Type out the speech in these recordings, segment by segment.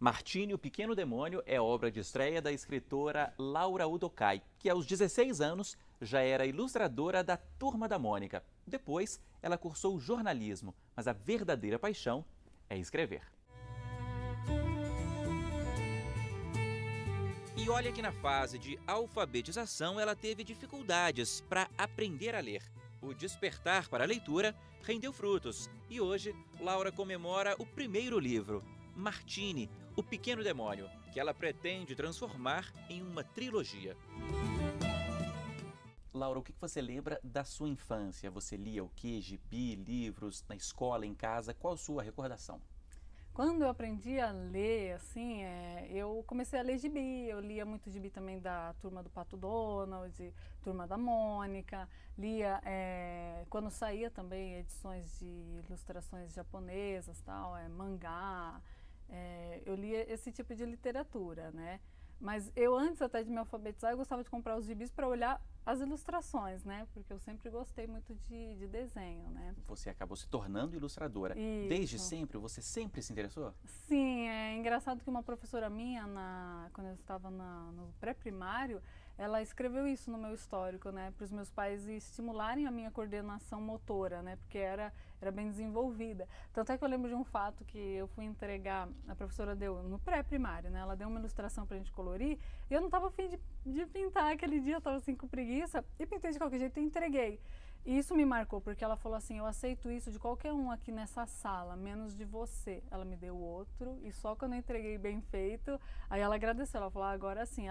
Martini, o Pequeno Demônio é obra de estreia da escritora Laura Udokai, que aos 16 anos já era ilustradora da Turma da Mônica. Depois, ela cursou jornalismo, mas a verdadeira paixão é escrever. E olha que na fase de alfabetização ela teve dificuldades para aprender a ler. O despertar para a leitura rendeu frutos e hoje Laura comemora o primeiro livro, Martini, o Pequeno Demônio, que ela pretende transformar em uma trilogia. Laura, o que você lembra da sua infância? Você lia o quê? Gibi, livros, na escola, em casa? Qual a sua recordação? Quando eu aprendi a ler, assim, eu comecei a ler gibi. Eu lia muito gibi também da Turma do Pato Donald, Turma da Mônica. Lia, quando saía também edições de ilustrações japonesas, tal, mangá. Eu lia esse tipo de literatura, né? Mas eu, antes até de me alfabetizar, eu gostava de comprar os gibis para olhar as ilustrações, né? Porque eu sempre gostei muito de desenho, né? Você acabou se tornando ilustradora. Desde Isso. sempre? Você sempre se interessou? Sim, é engraçado que uma professora minha, quando eu estava no pré-primário, ela escreveu isso no meu histórico, né, para os meus pais estimularem a minha coordenação motora, né, porque era bem desenvolvida. Tanto é que eu lembro de um fato que eu fui entregar, a professora deu no pré-primário, né, ela deu uma ilustração para a gente colorir, e eu não estava afim de pintar aquele dia, eu estava assim com preguiça, e pintei de qualquer jeito e entreguei. E isso me marcou, porque ela falou assim, eu aceito isso de qualquer um aqui nessa sala, menos de você. Ela me deu outro, e só quando eu entreguei bem feito, aí ela agradeceu, ela falou, agora sim,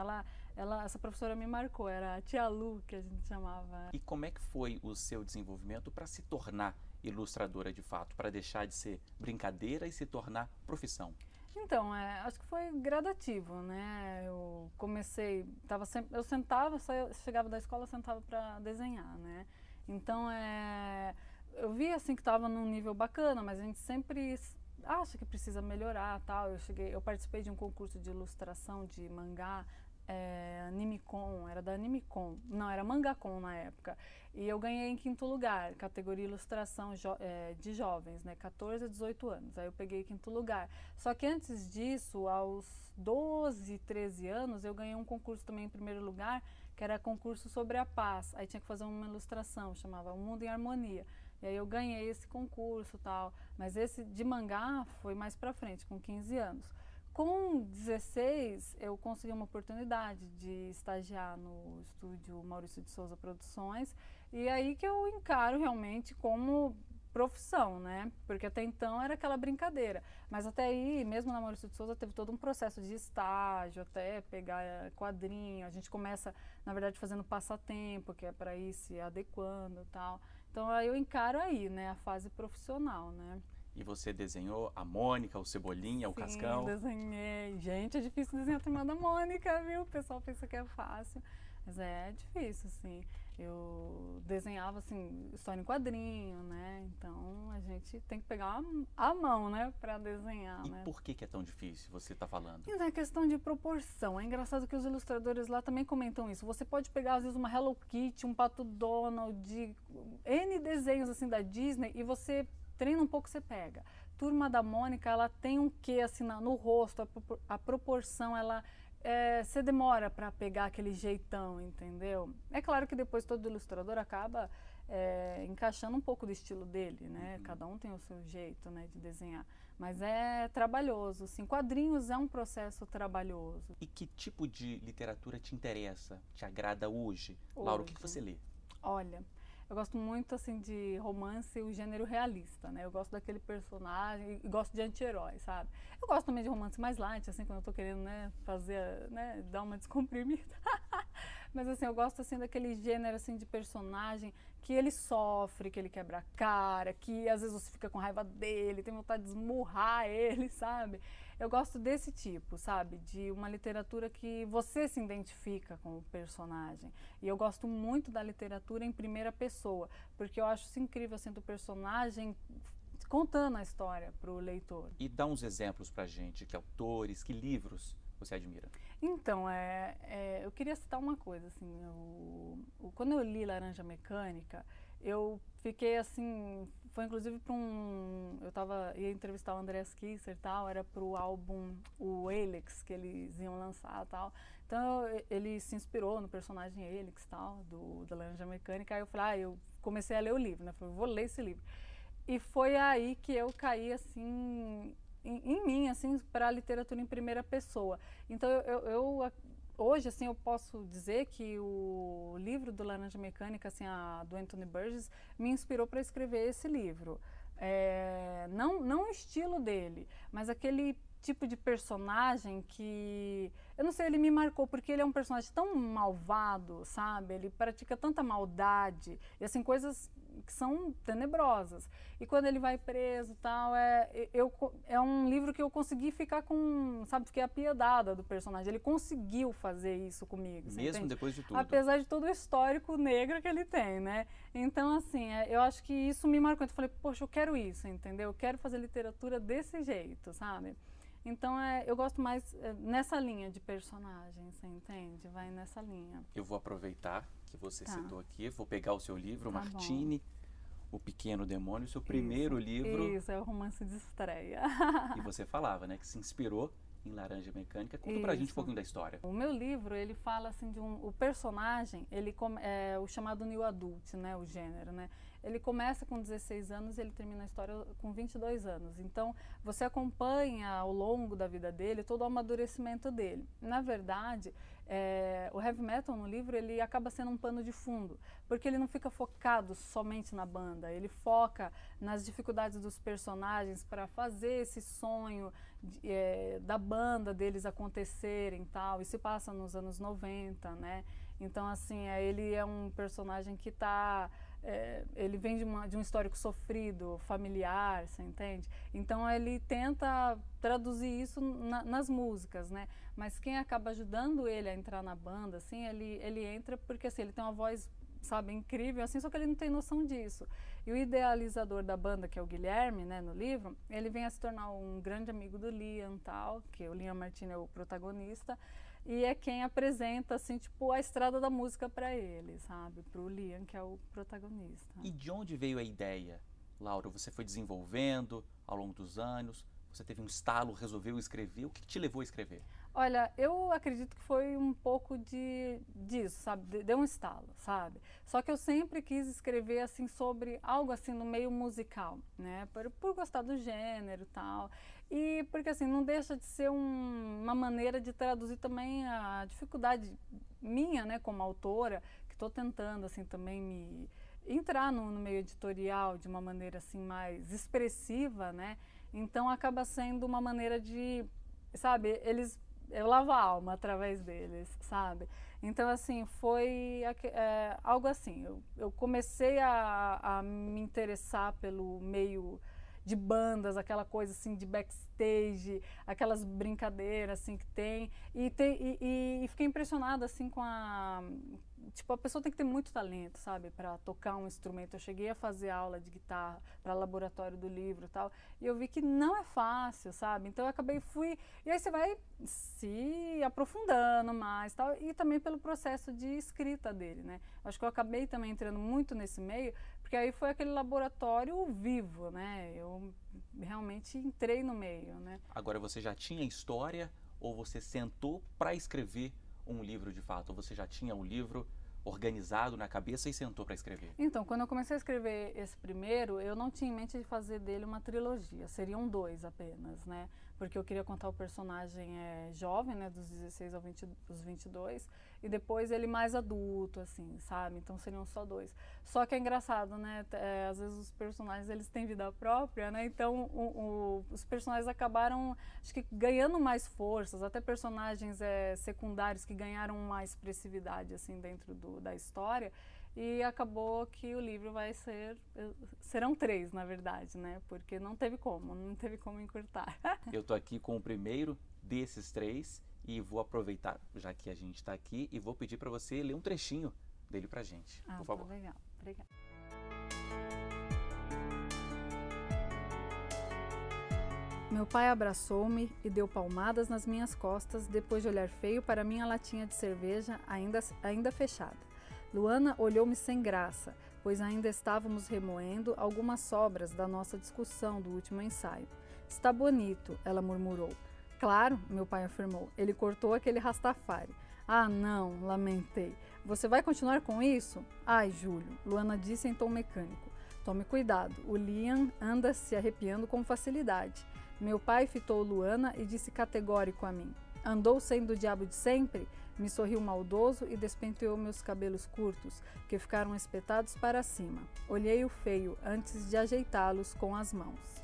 essa professora me marcou, era a tia Lu, que a gente chamava. E como é que foi o seu desenvolvimento para se tornar ilustradora de fato, para deixar de ser brincadeira e se tornar profissão? Então, acho que foi gradativo, né? Eu comecei, eu sentava, chegava da escola, sentava para desenhar, né? Então, eu vi assim que estava num nível bacana, mas a gente sempre acha que precisa melhorar, tal. Eu participei de um concurso de ilustração de mangá, Animecon, era da Animecon, não, era Mangacon na época, e eu ganhei em quinto lugar, categoria ilustração de jovens, né, 14 a 18 anos, aí eu peguei quinto lugar. Só que antes disso, aos 12, 13 anos, eu ganhei um concurso também em primeiro lugar, que era concurso sobre a paz, aí tinha que fazer uma ilustração, chamava O Mundo em Harmonia, e aí eu ganhei esse concurso, tal, mas esse de mangá foi mais pra frente, com 15 anos. Com 16, eu consegui uma oportunidade de estagiar no estúdio Maurício de Souza Produções, e aí que eu encaro realmente como profissão, né? Porque até então era aquela brincadeira. Mas até aí, mesmo na Maurício de Souza, teve todo um processo de estágio, até pegar quadrinho. A gente começa, na verdade, fazendo passatempo, que é para ir se adequando e tal. Então aí eu encaro aí, né, a fase profissional, né? E você desenhou a Mônica, o Cebolinha, o Sim, Cascão? desenhei. Gente, é difícil desenhar a Turma da Mônica, viu? O pessoal pensa que é fácil, mas é difícil, assim. Eu desenhava, assim, história em quadrinho, né? Então, a gente tem que pegar a mão, né, pra desenhar, E né? por que é tão difícil, você está falando? Então, é questão de proporção. É engraçado que os ilustradores lá também comentam isso. Você pode pegar, às vezes, uma Hello Kitty, um Pato Donald, N desenhos, assim, da Disney, e você treina um pouco, você pega. Turma da Mônica, ela tem um quê, assim, no rosto, a proporção, você demora para pegar aquele jeitão, entendeu? É claro que depois todo ilustrador acaba encaixando um pouco do estilo dele, né? Cada um tem o seu jeito, né, de desenhar. Mas é trabalhoso, assim. Quadrinhos é um processo trabalhoso. E que tipo de literatura te interessa, te agrada hoje? Laura, o que Hoje, você lê? olha, eu gosto muito assim de romance, o gênero realista, né? Eu gosto daquele personagem e gosto de anti-herói, sabe? Eu gosto também de romance mais light, assim, quando eu tô querendo, né, fazer, né, dar uma descomprimida. Mas assim, eu gosto assim daquele gênero assim de personagem que ele sofre, que ele quebra a cara, que às vezes você fica com raiva dele, tem vontade de esmurrar ele, sabe? Eu gosto desse tipo, sabe? De uma literatura que você se identifica com o personagem. E eu gosto muito da literatura em primeira pessoa, porque eu acho isso incrível, assim, do personagem contando a história para o leitor. E dá uns exemplos pra gente, que autores, que livros você admira? Então, eu queria citar uma coisa, assim, quando eu li Laranja Mecânica, eu fiquei assim, foi inclusive para ia entrevistar o Andreas Kisser e tal, era para o álbum, o Helix, que eles iam lançar e tal. Então ele se inspirou no personagem Helix e tal, da Laranja Mecânica. Aí eu falei, eu comecei a ler o livro, né? Falei, vou ler esse livro. E foi aí que eu caí assim em mim, assim, para a literatura em primeira pessoa. Então hoje, assim, eu posso dizer que o livro do Laranja Mecânica, assim, do Anthony Burgess, me inspirou para escrever esse livro. Não o estilo dele, mas aquele tipo de personagem que, eu não sei, ele me marcou porque ele é um personagem tão malvado, sabe? Ele pratica tanta maldade e assim coisas que são tenebrosas. E quando ele vai preso e tal, é um livro que eu consegui ficar com, sabe, fiquei apiedada do personagem. Ele conseguiu fazer isso comigo. Mesmo depois de tudo. Apesar de todo o histórico negro que ele tem, né? Então, assim, eu acho que isso me marcou. Então, eu falei, poxa, eu quero isso, entendeu? Eu quero fazer literatura desse jeito, sabe? Então, eu gosto mais nessa linha de personagem, você entende? Vai nessa linha. Eu vou aproveitar que você citou aqui, vou pegar o seu livro, Martini, O Pequeno Demônio, seu primeiro livro. Isso, é o romance de estreia. E você falava, né, que se inspirou em Laranja Mecânica. Conta pra gente um pouquinho da história. O meu livro, ele fala assim de o personagem, ele é o chamado New Adult, né, o gênero, né? Ele começa com 16 anos e ele termina a história com 22 anos. Então, você acompanha ao longo da vida dele todo o amadurecimento dele. Na verdade, o heavy metal no livro, ele acaba sendo um pano de fundo, porque ele não fica focado somente na banda, ele foca nas dificuldades dos personagens para fazer esse sonho da banda deles acontecerem e tal, e se passa nos anos 90, né? Então, assim, ele é um personagem que ele vem de um histórico sofrido, familiar, você entende? Então ele tenta traduzir isso nas músicas, né? Mas quem acaba ajudando ele a entrar na banda, assim, ele entra porque assim, ele tem uma voz, sabe, incrível, assim, só que ele não tem noção disso. E o idealizador da banda, que é o Guilherme, né, no livro, ele vem a se tornar um grande amigo do Liam, tal, que o Liam Martini é o protagonista, e é quem apresenta, assim, tipo, a estrada da música para ele, sabe? Pro Liam, que é o protagonista. E de onde veio a ideia, Laura? Você foi desenvolvendo ao longo dos anos? Você teve um estalo, resolveu escrever? O que te levou a escrever? Olha, eu acredito que foi um pouco disso, sabe? Deu um estalo, sabe? Só que eu sempre quis escrever, assim, sobre algo, assim, no meio musical, né? Por gostar do gênero e tal. E porque, assim, não deixa de ser uma maneira de traduzir também a dificuldade minha, né, como autora, que estou tentando, assim, também me entrar no meio editorial de uma maneira, assim, mais expressiva, né? Então, acaba sendo uma maneira de, sabe, eu lavo a alma através deles, sabe? Então, assim, foi algo assim, eu comecei a me interessar pelo meio de bandas, aquela coisa assim de backstage, aquelas brincadeiras assim que tem, e fiquei impressionada assim com tipo, a pessoa tem que ter muito talento, sabe, para tocar um instrumento. Eu cheguei a fazer aula de guitarra para laboratório do livro e tal, e eu vi que não é fácil, sabe? Então eu e aí você vai se aprofundando mais, tal, e também pelo processo de escrita dele, né? Acho que eu acabei também entrando muito nesse meio, porque aí foi aquele laboratório vivo, né? Eu realmente entrei no meio, né? Agora, você já tinha história ou você sentou para escrever um livro de fato? Ou você já tinha um livro organizado na cabeça e sentou para escrever? Então, quando eu comecei a escrever esse primeiro, eu não tinha em mente de fazer dele uma trilogia, seriam 2 apenas, né? Porque eu queria contar o personagem jovem, né, dos 16 aos 22, e depois ele mais adulto, assim, sabe? Então seriam só 2. Só que é engraçado, né? Às vezes os personagens, eles têm vida própria, né? Então os personagens acabaram, acho que ganhando mais forças, até personagens secundários que ganharam uma expressividade, assim, dentro da história. E acabou que o livro serão 3, na verdade, né? Porque não teve como encurtar. Eu tô aqui com o primeiro desses 3 e vou aproveitar, já que a gente está aqui, e vou pedir para você ler um trechinho dele pra gente, por favor. Tá legal. Obrigada. Meu pai abraçou-me e deu palmadas nas minhas costas depois de olhar feio para minha latinha de cerveja ainda fechada. Luana olhou-me sem graça, pois ainda estávamos remoendo algumas sobras da nossa discussão do último ensaio. Está bonito, ela murmurou. Claro, meu pai afirmou, ele cortou aquele Rastafari. Ah, não, lamentei. Você vai continuar com isso? Ai, Júlio, Luana disse em tom mecânico. Tome cuidado, o Liam anda se arrepiando com facilidade. Meu pai fitou Luana e disse categórico a mim. Andou sendo o diabo de sempre? Me sorriu maldoso e despenteou meus cabelos curtos, que ficaram espetados para cima. Olhei o feio antes de ajeitá-los com as mãos.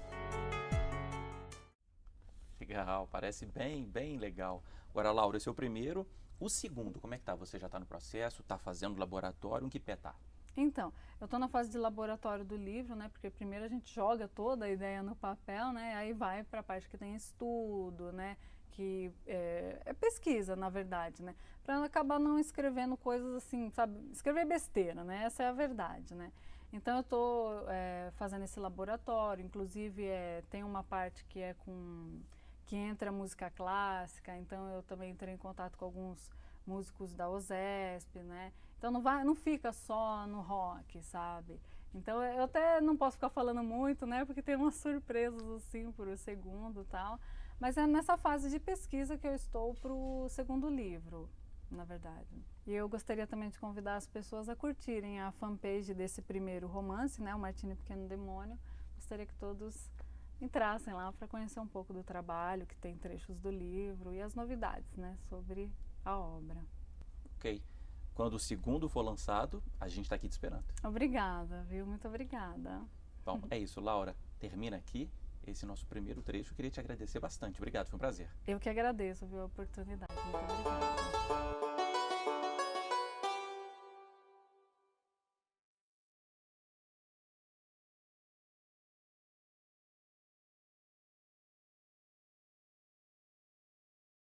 Legal, parece bem legal. Agora, Laura, esse é o primeiro. O segundo, como é que tá? Você já está no processo, está fazendo laboratório, em que pé tá? Então, eu estou na fase de laboratório do livro, né? Porque primeiro a gente joga toda a ideia no papel, né? Aí vai para a parte que tem estudo, né? Que é pesquisa, na verdade, né? Para acabar não escrevendo coisas assim, sabe? Escrever besteira, né? Essa é a verdade, né? Então eu estou fazendo esse laboratório, inclusive tem uma parte que entra música clássica, então eu também entrei em contato com alguns músicos da OSESP, né? Então não fica só no rock, sabe? Então eu até não posso ficar falando muito, né? Porque tem umas surpresas assim pro segundo e tal. Mas é nessa fase de pesquisa que eu estou pro segundo livro, na verdade. E eu gostaria também de convidar as pessoas a curtirem a fanpage desse primeiro romance, né? O Martini Pequeno Demônio. Gostaria que todos entrassem lá para conhecer um pouco do trabalho, que tem trechos do livro e as novidades, né? Sobre a obra. Ok. Quando o segundo for lançado, a gente está aqui te esperando. Obrigada, viu? Muito obrigada. Bom, é isso, Laura. Termina aqui esse nosso primeiro trecho. Eu queria te agradecer bastante. Obrigado, foi um prazer. Eu que agradeço, viu, a oportunidade. Muito obrigada.